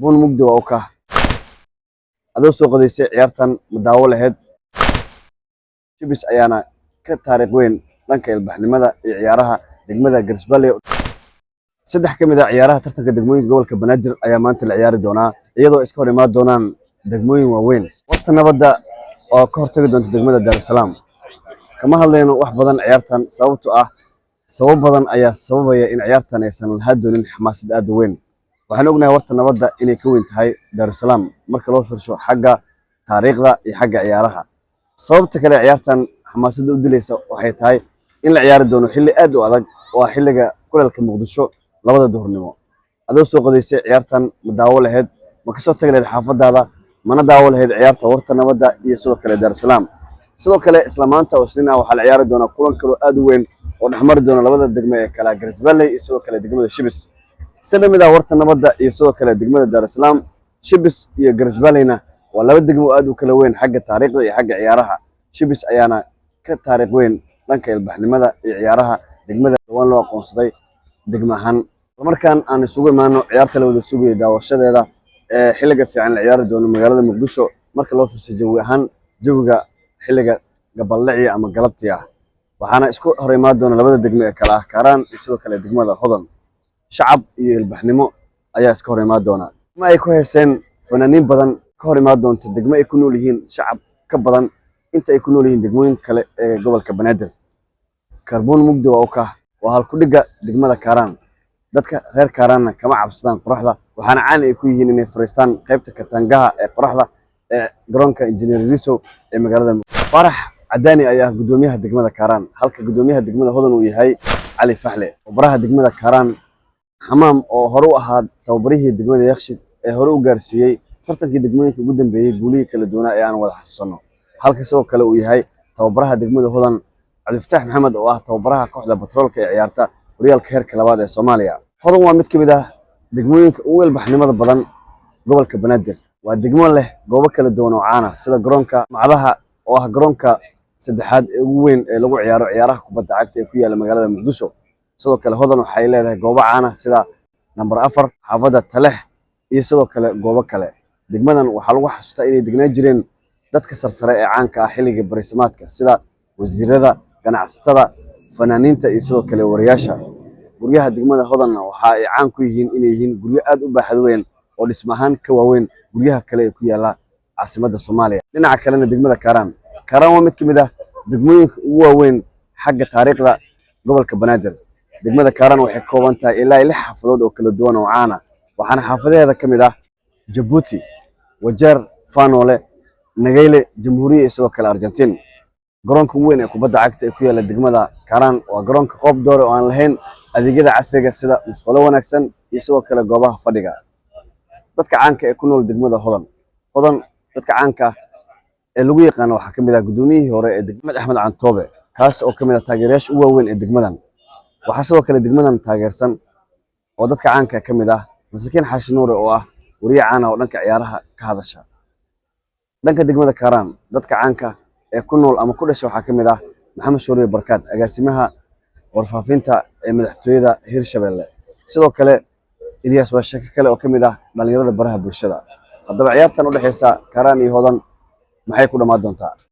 bun mugdi waa u kah adoo soo qadaysay ciyaartan madaawo lahayd Chibis ayaana ka taariikh weyn dhanka ilbaxnimada iyo ciyaaraha degmada Garsballe. Saddex ka mid ah ciyaaraha tartanka degmooyinka gobolka Banaadir ayaa maanta la ciyaari doonaa iyadoo iska hor imaan doonaan degmooyin waaweyn. Warta nabadda oo ka hortagi doonta degmada Dar es Salaam kama hadlayno wax badan ciyaartan sababtoo ah sabab badan ayaa sababaya in ciyaartan aysan lahaan doonin xamaasad aad u weyn. Waxaan ognahay warta nabadda inay ka weyn tahay Dar es Salaam marka loo fiirsho xagga taariikhda iyo xagga ciyaaraha. sababta kale ciyaartan xamaasadda u dilaysa waxay tahay in la ciyaari doono xilli aad u adag oo ah xilliga kuleelka Muqdisho labada duhurnimo. adoo soo qadaysay ciyaartan madaawo lahayd ma ka soo tagi lahayd xaafadaada mana daawo lahayd ciyaarta warta nabadda iyo sidoo kale Dar es Salaam. sidoo kale isla maanta oo Isniin ah waxaa la ciyaari doonaa kulan kale oo aad u weyn oo dhexmari doona labada degmo ee kala Garsballe iyo sidoo kale degmada Chibis. sida mid ah warta nabadda iyo sidoo kale degmada Dar es Salaam, Chibis iyo Garsballe waa laba degmo aad u kala weyn xagga taariikhda iyo xagga ciyaaraha. Chibis ayaana ka taariikh weyn dhanka ilbaxnimada iyo ciyaaraha degmada waan loo aqoonsaday degmo ahaan. markaan aan isugu imaano ciyaarta la wada sugayay daawashadeeda ee xilliga fiican la ciyaari doono magaalada Muqdisho marka loo fiirsado jawi ahaan jawiga xilliga gabaldhici ama galabtii ah. waxaana isku hor imaan doona labada degmo ee kala ah Karaan iyo sidoo kale degmada Hodan. shacab iyo ilbaxnimo ayaa iska hor imaan doona ma ay ku heeseen fanaaniin badan ka hor imaan doonta degmo ay ku nool yihiin shacab ka badan inta ay ku nool yihiin degmooyin kale ee gobolka Banaadir. Karbuun mugdi waa u kah waa halku dhiga degmada Karaan. dadka reer Karaanna kama cabsadaan qoraxda waxaana caan ay ku yihiin inay fariistaan qaybta katangaha ee qoraxda ee garoonka Engineer Riso ee magaalada Farax Cadaani ayaa gudoomiyaha degmada Karaan halka gudoomiyaha degmada Hodan uu yahay Cali Faxle. baraha degmada Karaan Xamaam oo hore u ahaa tababarihii degmada Yakshiid ee hore u gaarsiiyay tartankii degmooyinka ugu dambeeyay guulihii kala duwanaa ee aan wada xasuusano. halka sidoo kale uu yahay tababaraha degmada Hodan Cabdifataax Maxamed oo ah tababaraha kooxda Batroolka ee ciyaarta horyaalka heerka labaad ee Soomaaliya. Hodan waa mid ka mid ah degmooyinka ugu ilbaxnimada badan gobolka Banaadir. waa degmo leh goobo kala duwan oo caan ah sida garoonka Macdaha oo ah garoonka saddexaad ee ugu weyn ee lagu ciyaaro ciyaaraha kubadda cagta ee ku yaala magaalada Muqdisho. sidoo kale Hodan waxay leedahay goobo caan ah sida number 4 xaafadda Taleex iyo sidoo kale goobo kale. degmadan waxaa lagu xasuustaa inay degnaan jireen dadka sarsare ee caanka ah xilliga bariismaadka sida wasiirada, ganacsatada, fanaaniinta iyo sidoo kale wariyaasha. guryaha degmada Hodanna waxa ay caan ku yihiin inay yihiin guryo aad u baaxad weyn oo dhismo ahaan ka waaweyn guryaha kale ee ku yaala caasimadda Soomaaliya. dhinaca kalena degmada Karaan waa mid ka mid ah degmooyinka ugu waaweyn xagga taariikhda gobolka Banaadir. degmada Karaan waxay ka kooban tahay ilaa 6 xaafadood oo kala duwan oo caan ah waxaana xaafadeeda ka mid ah Jabuuti, Wajeer, Faanoole, Nagayle, Jamhuuriye iyo sidoo kale Argentin. garoonka ugu weyn ee kubadda cagta ee ku yaala degmada Karaan waa garoonka Qoob Doore oo aan lahayn adeegyada casriga sida musqulo wanaagsan iyo sidoo kale goobaha fadhiga. dadka caanka ee ku nool degmada Hodan dadka caanka ee lagu yaqaan waxaa ka mid ah gudoomiyihii hore ee degmada Axmed Cantoobe kaas oo ka mid ah taageerayaasha ugu waaweyn ee degmadan. waxaa sidoo kale degmadan taageersan oo dadka caanka ka mid ah Masakiin Xaashi Nuure oo ah wariye caan ah oo dhanka ciyaaraha ka hadasha. dhanka degmada Karaan dadka caanka ee ku nool ama ku dhashay waxaa ka mid ah Maxamed Shooriye Barkaad agaasimaha warfaafinta ee madaxtooyada Hirshabelle. sidoo kale Ilyas waa shaki kale oo ka mid ah dhalinyarada baraha bulshada. haddaba ciyaartan u dhaxaysa Karaan iyo Hodan maxay ku dhamaan doontaa?